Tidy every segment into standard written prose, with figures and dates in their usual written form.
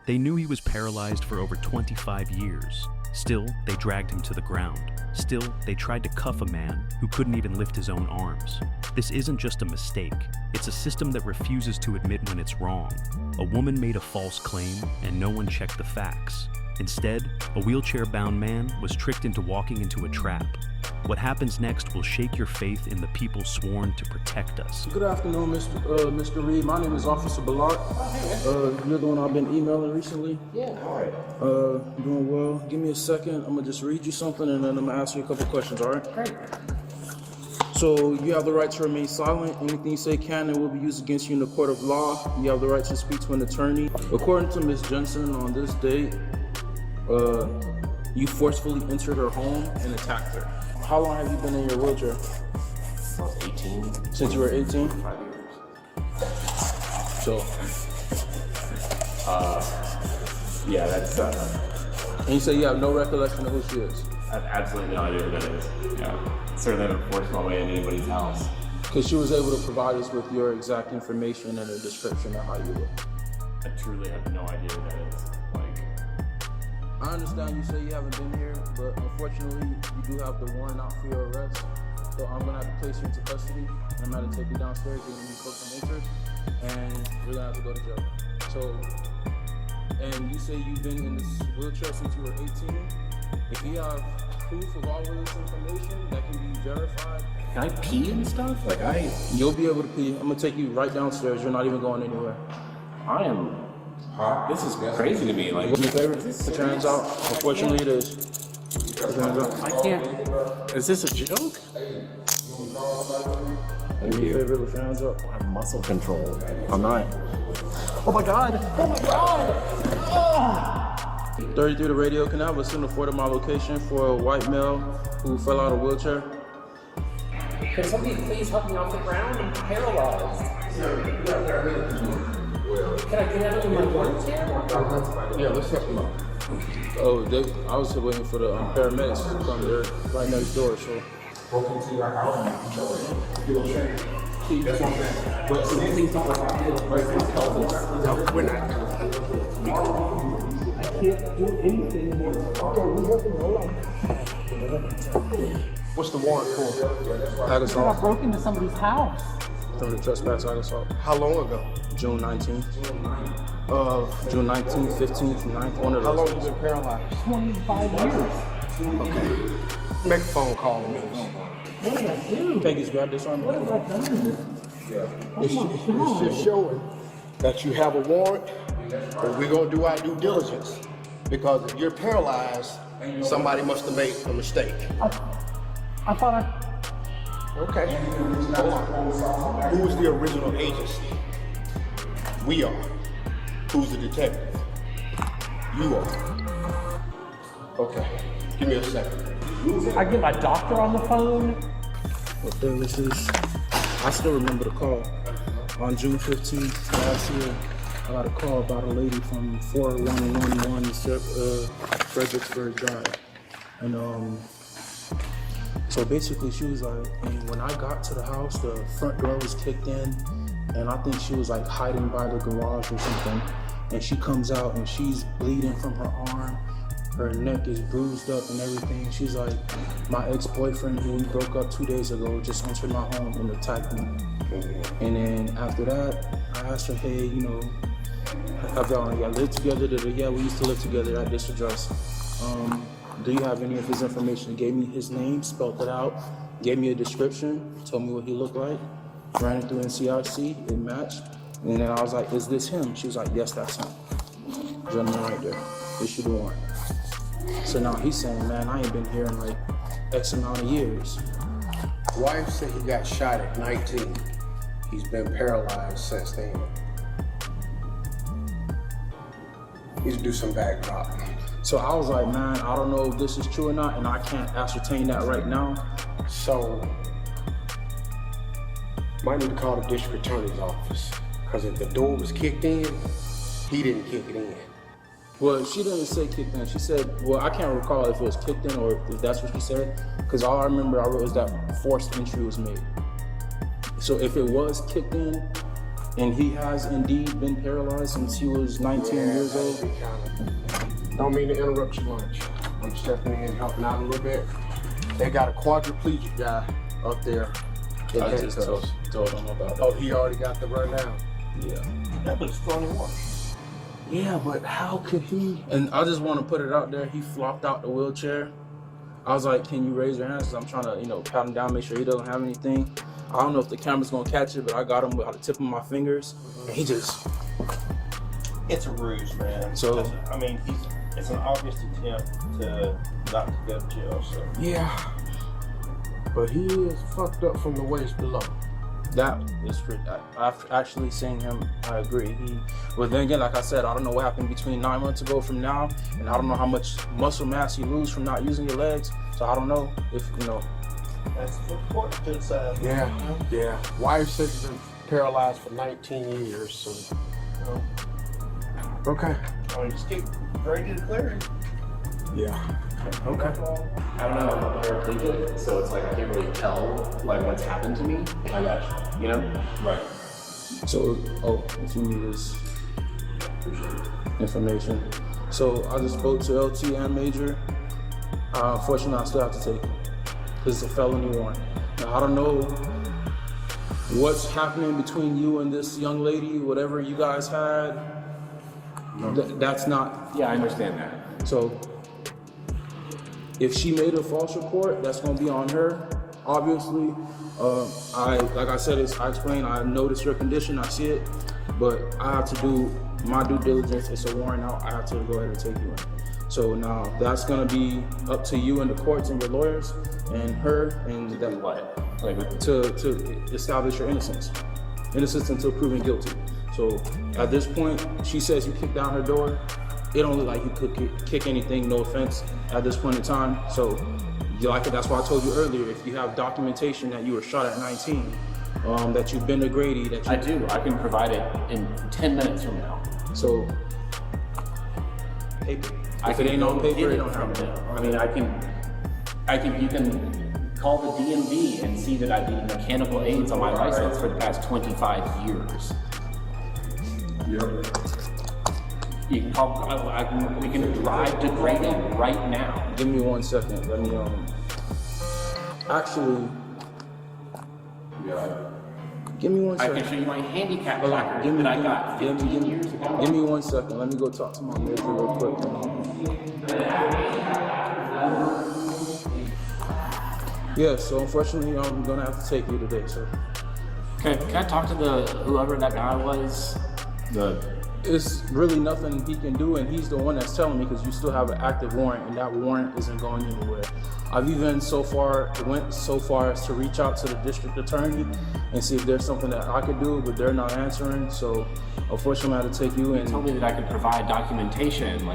They knew he was paralyzed for over 25 years. Still, they dragged him to the ground. Still, they tried to cuff a man who couldn't even lift his own arms. This isn't just a mistake. It's a system that refuses to admit when it's wrong. A woman made a false claim, and no one checked the facts. Instead, a wheelchair-bound man was tricked into walking into a trap. What happens next will shake your faith in the people sworn to protect us. Good afternoon, Mr. Reed. My name is Officer Ballard. You're the one I've been emailing recently? Yeah, all right. Doing well. Give me a second. I'm gonna just read you something and then I'm gonna ask you a couple questions, all right? Great. So you have the right to remain silent. Anything you say can and will be used against you in the court of law. You have the right to speak to an attorney. According to Ms. Jensen, on this date, you forcefully entered her home and attacked her. How long have you been in your wheelchair? I was 18. Since you were 18? 5 years. So, Yeah, that's, and you say you have no recollection of who she is? I have absolutely no idea who that is. Yeah. Certainly haven't forced my way into anybody's house. Because she was able to provide us with your exact information and a description of how you look. I truly have no idea who that is. I understand you say you haven't been here, but unfortunately, you do have the warrant out for your arrest. So I'm gonna have to place you into custody, and I'm gonna take you downstairs, giving you close and interest, and you're gonna have to go to jail. So, and you say you've been in this wheelchair since you were 18. If you have proof of all of this information that can be verified, Can I pee and stuff? you'll be able to pee. I'm gonna take you right downstairs. You're not even going anywhere. I am. This is crazy to me. Do me a favor, put your hands out. Unfortunately, it is. Put your hands out. I can't. Is this a joke? Do me a favor, put your hands up. I have muscle control. I'm not. Oh my god! Oh my god! 33 to radio, can I have a soon afforded my location for a white male who fell out of a wheelchair? Can somebody please help me off the ground? I'm paralyzed. Can I get out of my wheelchair? Yeah, let's help him out. Oh, I was waiting for the paramedics to come there right next door, so. Broke into your house and you'll change. That's what I'm saying. But Please don't let me do no, we're not. I can't do anything more. What's the warrant for? I broke into somebody's house. From the trespass ag assault. How long ago? June 19th. June 19th, 15th, 9th, one of How long those. you been paralyzed? 25 years. Okay. Make a phone call to me. What did I do? Peggy's grab this arm. What have I done? It's just showing that you have a warrant, but we're gonna do our due diligence. Because if you're paralyzed, somebody must have made a mistake. I thought I... Okay. Hold on. Who is the original agency? We are. Who's the detective? You are. Okay. Give me a second. I get my doctor on the phone. What day this is? I still remember the call. On June 15th last year, I got a call about a lady from 4111 Fredericksburg Drive. And so basically she was like, and when I got to the house, the front door was kicked in, and I think she was like hiding by the garage or something. And she comes out and she's bleeding from her arm. Her neck is bruised up and everything. She's like, my ex-boyfriend who we broke up 2 days ago just entered my home and attacked me. And then after that, I asked her, hey, you know, have y'all lived together? Yeah, we used to live together at this address. Do you have any of his information? Gave me his name, spelled it out, gave me a description, told me what he looked like, ran it through NCIC, it matched. And then I was like, is this him? She was like, yes, that's him. Gentleman right there, issue the warrant. So now he's saying, man, I ain't been here in like X amount of years. Wife said he got shot at 19. He's been paralyzed since then. Needs to do some backdrop. So I was like, man, I don't know if this is true or not, and I can't ascertain that right now. So, might need to call the district attorney's office. Because if the door was kicked in, he didn't kick it in. Well, she didn't say kicked in. She said, well, I can't recall if it was kicked in or if that's what she said, because all I remember I wrote was that forced entry was made. So if it was kicked in, And he has indeed been paralyzed since he was 19 years old. Don't mean to interrupt your lunch. I'm stepping in, helping out a little bit. They got a quadriplegic guy up there. I just told him about Oh, it. he already got the rundown. Yeah. That was 21. Yeah, but how could he? And I just want to put it out there. He flopped out the wheelchair. I was like, can you raise your hands? 'Cause I'm trying to, pat him down, make sure he doesn't have anything. I don't know if the camera's going to catch it, but I got him by the tip of my fingers. And he just... It's a ruse, man. So- I mean, it's an obvious attempt to not to go to jail, so. Yeah. But he is fucked up from the waist below. That is pretty... After actually seeing him, I agree. But then again, like I said, I don't know what happened between 9 months ago from now, and I don't know how much muscle mass you lose from not using your legs. So I don't know if, That's the court to decide. Yeah. Wife said he's been paralyzed for 19 years, so. Okay. I mean, just keep ready to declare it. Yeah. Okay. I don't know, I'm paraplegic, so it's like I can't really tell like what's happened to me. I got You know? you. Right. So, if you need this information. So I just spoke to LT and Major. Unfortunately, I still have to take it because it's a felony warrant. Now, I don't know what's happening between you and this young lady, whatever you guys had. That's not, Yeah, I understand that. so if she made a false report, that's gonna be on her, obviously. Like I said, I explained, I noticed your condition, I see it, but I have to do my due diligence. It's a warrant out, I have to go ahead and take you in. So now that's gonna be up to you and the courts and your lawyers and her and that, What? Like, to establish your innocence until proven guilty. So at this point, she says you kicked down her door. It don't look like you could kick anything, no offense, at this point in time. So that's why I told you earlier, if you have documentation that you were shot at 19, that you've been to Grady, that you... I do. I can provide it in 10 minutes from now. So, paper. If it ain't on paper, it don't have it. I mean, you can call the DMV and see that I need mechanical aids on my license for the past 25 years. You can call, we can drive to Grady right now. Give me 1 second. Let me, actually, give me 1 I second. can show you my handicap Hold on, placard that I got 15 years ago. Give me 1 second. Let me go talk to my major real quick. Yeah, so unfortunately, I'm gonna have to take you today, sir. Can I talk to whoever that guy was? It's really nothing he can do, and he's the one that's telling me because you still have an active warrant, and that warrant isn't going anywhere. I've even went so far as to reach out to the district attorney and see if there's something that I could do, but they're not answering. So unfortunately, I had to take you in. Told me that I could provide documentation.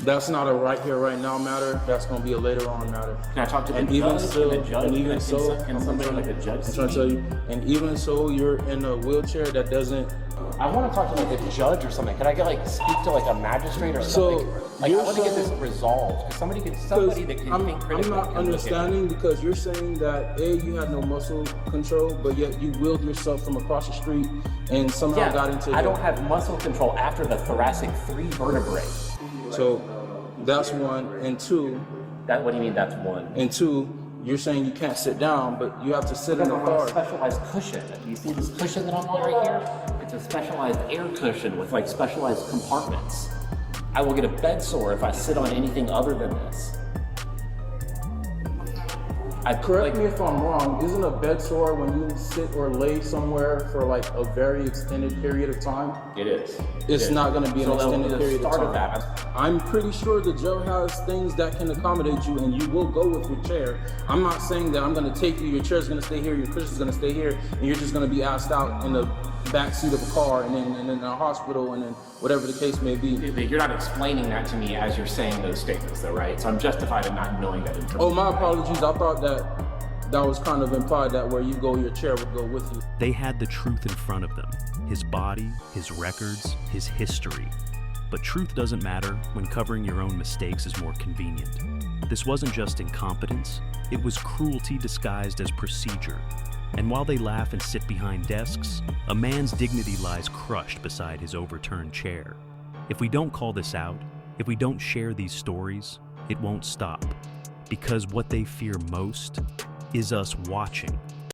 That's not a right here, right now matter. That's going to be a later on matter. Can I talk to the And judge? even so, Can the judge? and even so, Can somebody like a judge I'm see trying to tell me? you, and even so, you're in a wheelchair that doesn't. I want to talk to like a judge or something. Can I get speak to like a magistrate or So, something? I you're want to get this saying- resolved. Cause somebody that can I'm think critically. not can look at it. understanding because you're saying that you had no muscle control, but yet you wheeled yourself from across the street and somehow got into. I don't have muscle control after the thoracic 3 vertebrae. So that's one, and two, What do you mean that's one? and two. You're saying you can't sit down, but you have to sit in Because the I'm on a car. specialized cushion. Do you see this cushion that I'm on right here? It's a specialized air cushion with specialized compartments. I will get a bed sore if I sit on anything other than this. Correct me if I'm wrong. Isn't a bed sore when you sit or lay somewhere for a very extended period of time? It is. It's not going to be an extended the period of start time. of that. I'm pretty sure the jail has things that can accommodate you, and you will go with your chair. I'm not saying that I'm going to take you. Your chair's going to stay here. Your cushion's going to stay here, and you're just going to be asked out in the back seat of a car, and then in a hospital, and then whatever the case may be. You're not explaining that to me as you're saying those statements, though, right? So I'm justified in not knowing that information. Oh, my apologies. I thought that was kind of implied that where you go, your chair would go with you. They had the truth in front of them, his body, his records, his history. But truth doesn't matter when covering your own mistakes is more convenient. This wasn't just incompetence, it was cruelty disguised as procedure. And while they laugh and sit behind desks, a man's dignity lies crushed beside his overturned chair. If we don't call this out, if we don't share these stories, it won't stop. Because what they fear most is us watching.